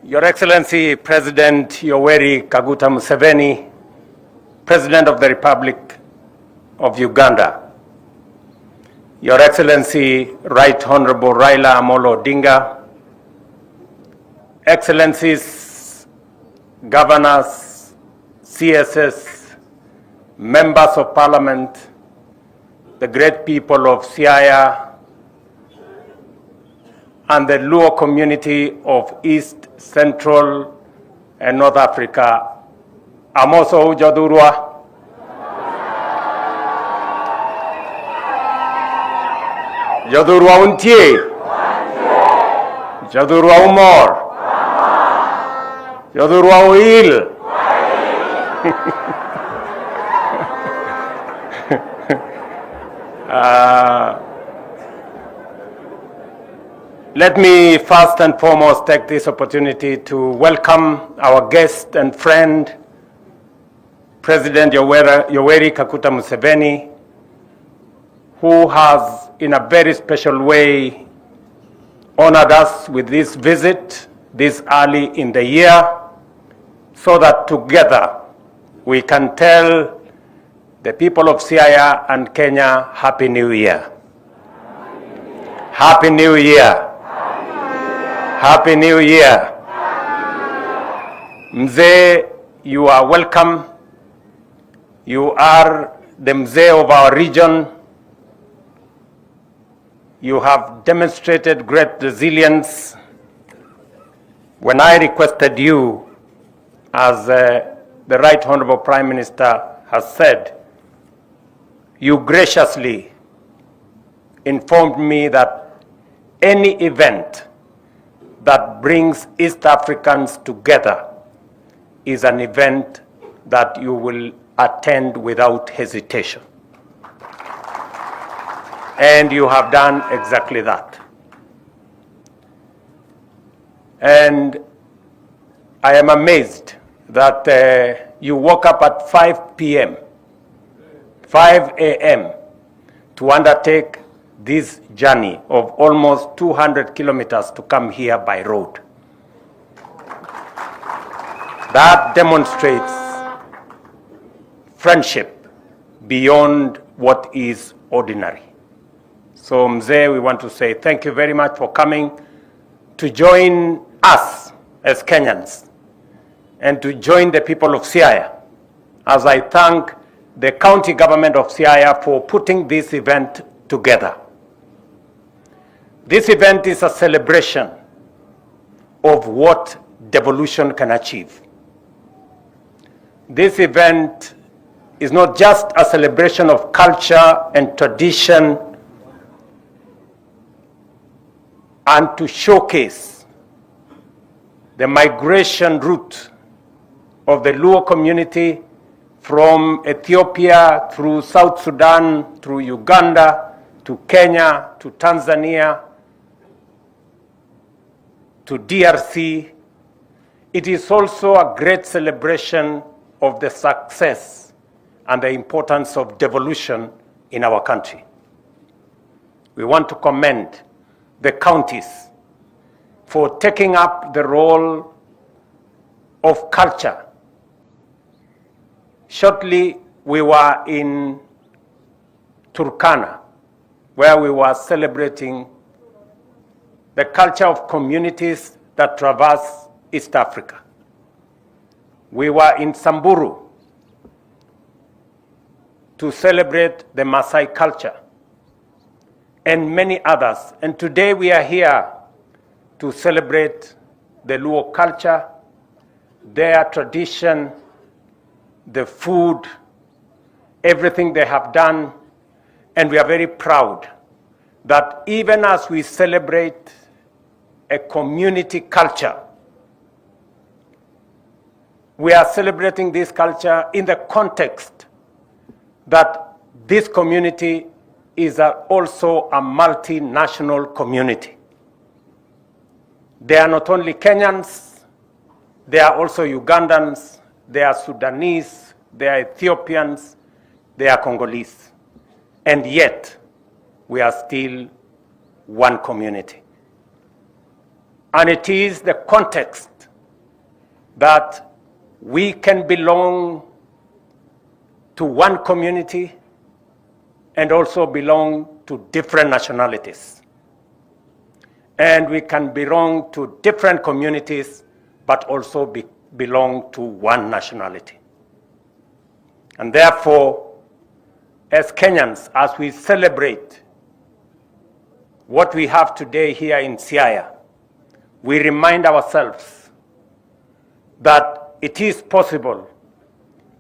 Your Excellency President Yoweri Kaguta Museveni, President of the Republic of Uganda, Your Excellency Right Honorable Raila Amolo Odinga, Excellencies, Governors, CSS, Members of Parliament, the great people of Siaya, and the Luo community of East, Central, and North Africa. Amoso Jadurwa. Jadurwa untie. Jadurwa umor. Jadurwa uil. Let me first and foremost take this opportunity to welcome our guest and friend, President Yoweri Kaguta Museveni, who has, in a very special way, honored us with this visit this early in the year, so that together we can tell the people of Siaya and Kenya, Happy New Year. Happy New Year. Happy New Year. Mzee, you are welcome. You are the Mzee of our region. You have demonstrated great resilience. When I requested you, as the Right Honorable Prime Minister has said, you graciously informed me that any event that brings East Africans together is an event that you will attend without hesitation. And you have done exactly that. And I am amazed that you woke up at 5 p.m., 5 a.m. to undertake this journey of almost 200 kilometers to come here by road. That demonstrates friendship beyond what is ordinary. So Mzee, we want to say thank you very much for coming to join us as Kenyans and to join the people of Siaya, as I thank the county government of Siaya for putting this event together. This event is a celebration of what devolution can achieve. This event is not just a celebration of culture and tradition and to showcase the migration route of the Luo community from Ethiopia through South Sudan, through Uganda, to Kenya, to Tanzania, to DRC. It is also a great celebration of the success and the importance of devolution in our country. We want to commend the counties for taking up the role of culture. Shortly, we were in Turkana, where we were celebrating the culture of communities that traverse East Africa. We were in Samburu to celebrate the Maasai culture and many others. And today we are here to celebrate the Luo culture, their tradition, the food, everything they have done. And we are very proud that even as we celebrate a community culture, we are celebrating this culture in the context that this community is also a multinational community. They are not only Kenyans, they are also Ugandans, they are Sudanese, they are Ethiopians, they are Congolese. And yet, we are still one community. And it is the context that we can belong to one community and also belong to different nationalities. And we can belong to different communities, but also belong to one nationality. And therefore, as Kenyans, as we celebrate what we have today here in Siaya, we remind ourselves that it is possible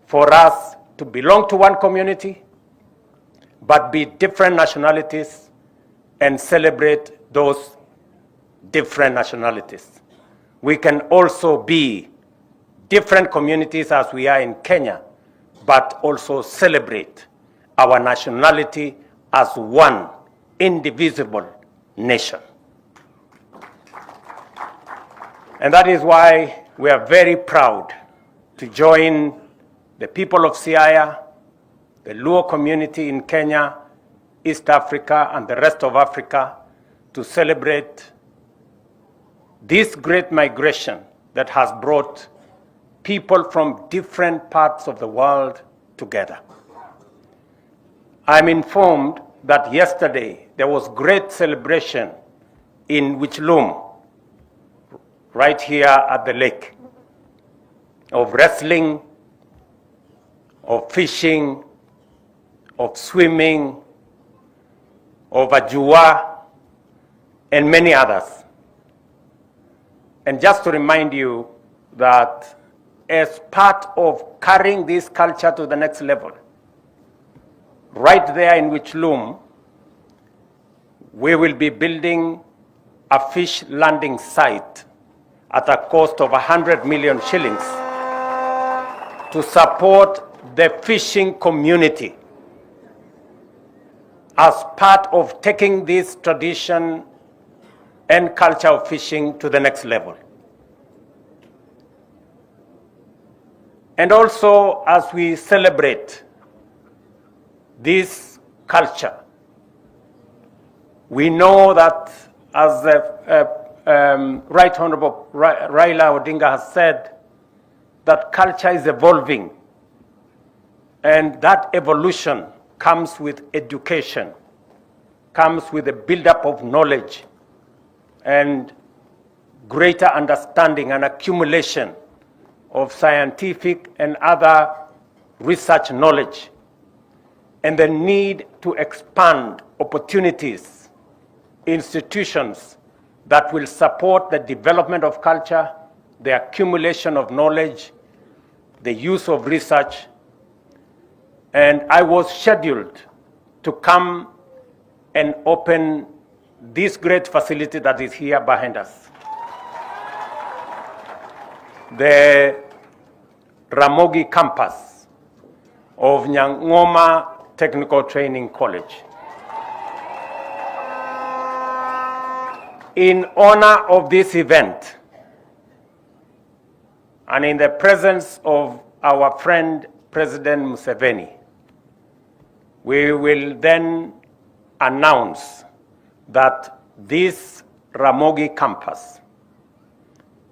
for us to belong to one community, but be different nationalities and celebrate those different nationalities. We can also be different communities as we are in Kenya, but also celebrate our nationality as one indivisible nation. And that is why we are very proud to join the people of Siaya, the Luo community in Kenya, East Africa, and the rest of Africa to celebrate this great migration that has brought people from different parts of the world together. I'm informed that yesterday there was great celebration in Wichloom, right here at the lake, of wrestling, of fishing, of swimming, of ajua, and many others. And just to remind you that as part of carrying this culture to the next level, right there in Wichloom, we will be building a fish landing site at a cost of 100 million shillings to support the fishing community as part of taking this tradition and culture of fishing to the next level. And also, as we celebrate this culture, we know that, as the Right Honorable Raila Odinga has said, that culture is evolving, and that evolution comes with education, comes with a buildup of knowledge and greater understanding and accumulation of scientific and other research knowledge, and the need to expand opportunities, institutions that will support the development of culture, the accumulation of knowledge, the use of research. And I was scheduled to come and open this great facility that is here behind us, the Ramogi campus of Nyang'oma Technical Training College. In honor of this event, and in the presence of our friend President Museveni, we will then announce that this Ramogi campus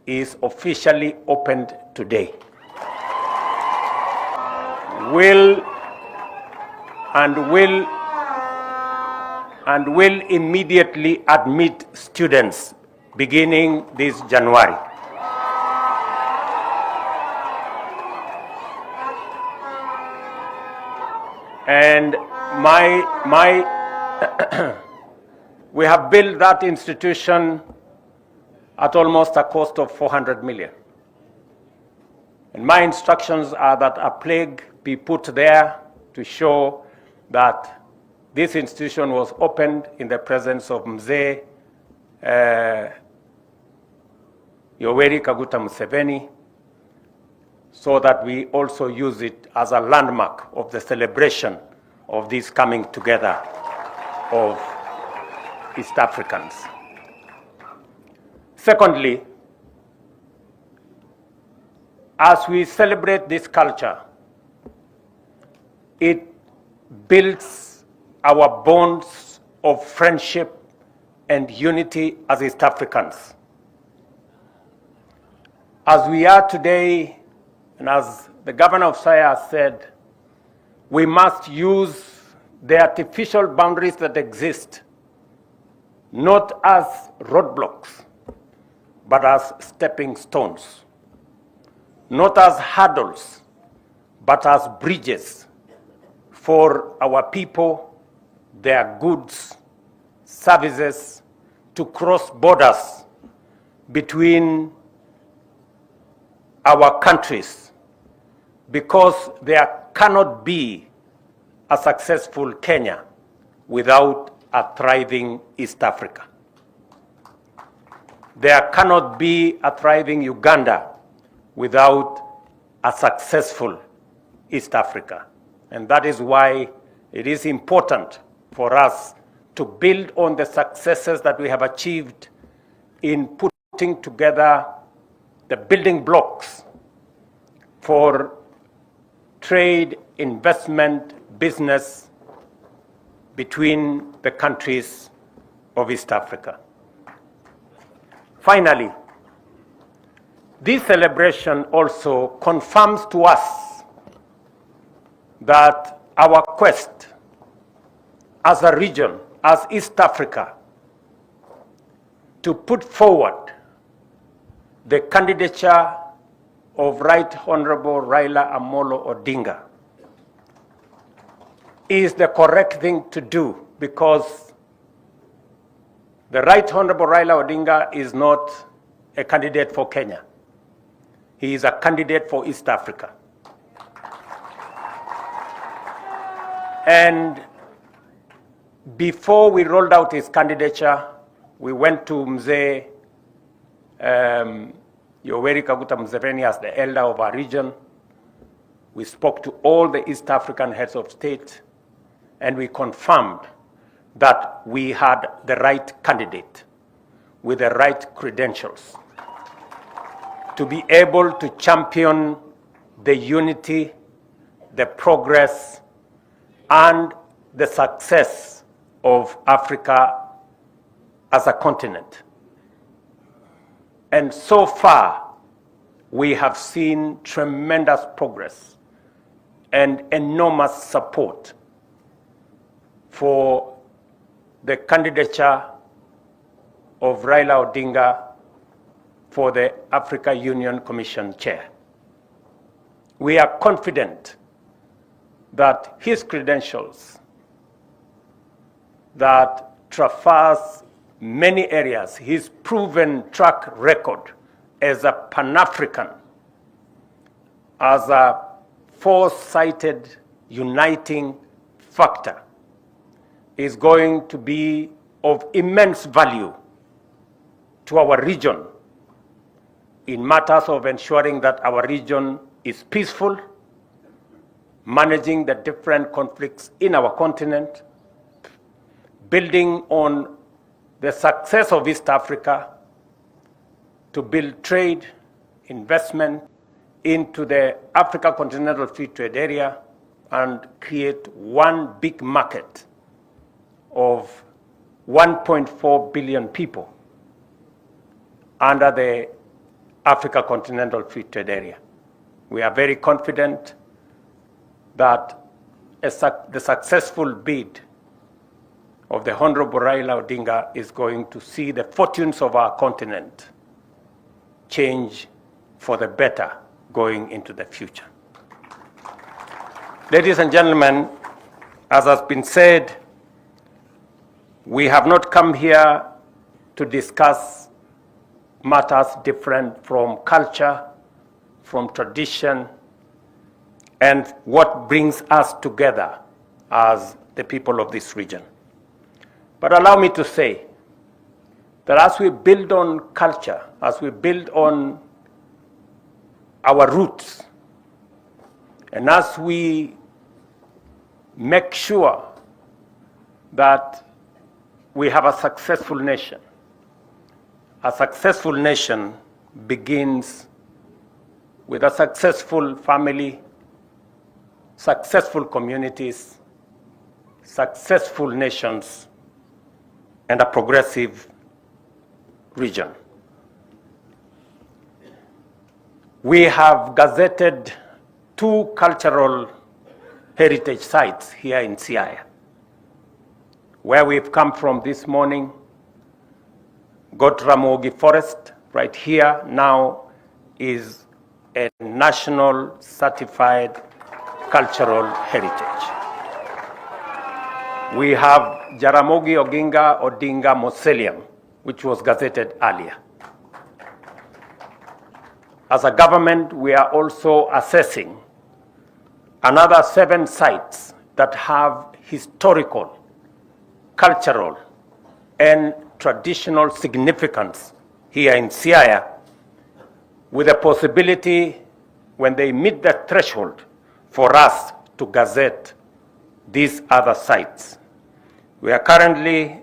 is officially opened today. Will immediately admit students beginning this January. And we have built that institution at almost a cost of 400 million. And my instructions are that a plaque be put there to show that this institution was opened in the presence of Mzee Yoweri Kaguta Museveni, so that we also use it as a landmark of the celebration of this coming together of East Africans. Secondly, as we celebrate this culture, it builds our bonds of friendship and unity as East Africans. as we are today, and as the governor of Siaya has said, we must use the artificial boundaries that exist not as roadblocks, but as stepping stones, not as hurdles, but as bridges for our people, their goods, services to cross borders between our countries, because there cannot be a successful Kenya without a thriving East Africa. There cannot be a thriving Uganda without a successful East Africa. And that is why it is important for us to build on the successes that we have achieved in putting together the building blocks for trade, investment, business between the countries of East Africa. Finally, this celebration also confirms to us that our quest as a region, as East Africa, to put forward the candidature of Right Honorable Raila Amolo Odinga is the correct thing to do, because the Right Honorable Raila Odinga is not a candidate for Kenya. He is a candidate for East Africa. And before we rolled out his candidature, we went to Mzee Yoweri Kaguta Museveni as the elder of our region. We spoke to all the East African heads of state, and we confirmed that we had the right candidate with the right credentials to be able to champion the unity, the progress, and the success of Africa as a continent. And so far, we have seen tremendous progress and enormous support for the candidature of Raila Odinga for the Africa Union Commission chair. We are confident that his credentials that traverse many areas, his proven track record as a Pan-African, as a foresighted, uniting factor, is going to be of immense value to our region in matters of ensuring that our region is peaceful, managing the different conflicts in our continent, building on the success of East Africa to build trade, investment into the Africa Continental Free Trade Area and create one big market of 1.4 billion people under the Africa Continental Free Trade Area. We are very confident that the successful bid of the Honorable Raila Odinga is going to see the fortunes of our continent change for the better going into the future. Ladies and gentlemen, as has been said, we have not come here to discuss matters different from culture, from tradition, and what brings us together as the people of this region. But allow me to say that as we build on culture, as we build on our roots, and as we make sure that we have a successful nation begins with a successful family, successful communities, successful nations, and a progressive region. We have gazetted 2 cultural heritage sites here in Siaya. Where we've come from this morning, Ramogi Forest, right here now, is a national certified cultural heritage. We have Jaramogi Oginga Odinga Mausoleum, which was gazetted earlier. As a government, we are also assessing another 7 sites that have historical, cultural, and traditional significance here in Siaya, with a possibility, when they meet the threshold, for us to gazette these other sites. We are currently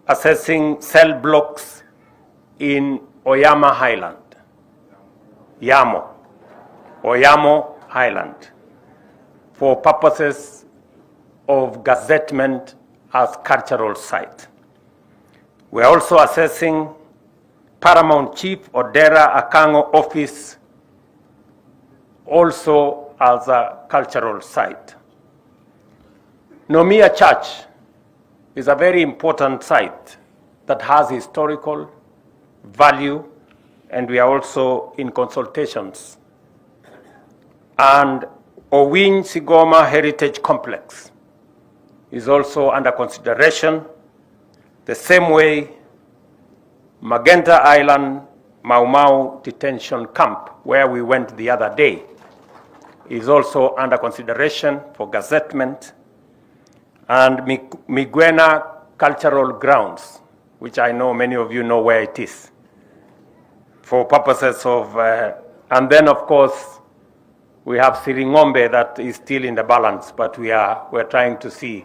assessing cell blocks in Oyama Highland, Oyamo Highland, for purposes of gazettement as cultural site. We are also assessing Paramount Chief Odera Akango office also as a cultural site. Nomia Church is a very important site that has historical value, and we are also in consultations. And Owin Sigoma Heritage Complex is also under consideration, the same way Magenta Island Mau Mau Detention Camp, where we went the other day, is also under consideration for gazettement, and Migwena Cultural Grounds, which I know many of you know where it is, for purposes of, and then of course, we have Siringombe that is still in the balance, but we're trying to see.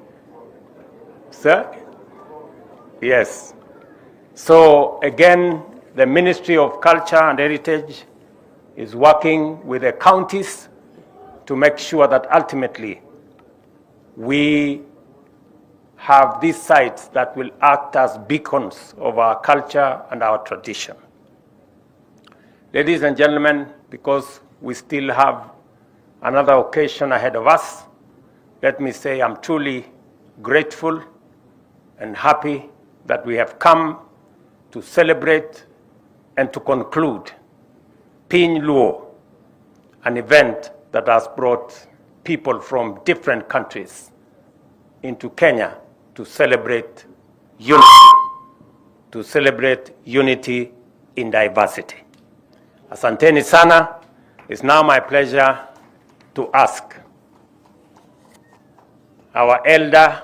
Sir? Yes. So again, the Ministry of Culture and Heritage is working with the counties to make sure that ultimately we have these sites that will act as beacons of our culture and our tradition. Ladies and gentlemen, because we still have another occasion ahead of us, let me say I'm truly grateful and happy that we have come to celebrate and to conclude Piny Luo, an event that has brought people from different countries into Kenya to celebrate unity in diversity. Asanteni sana. It's now my pleasure to ask our elder,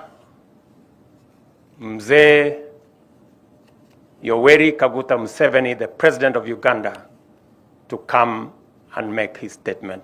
Mzee Yoweri Kaguta Museveni, the President of Uganda, to come and make his statement.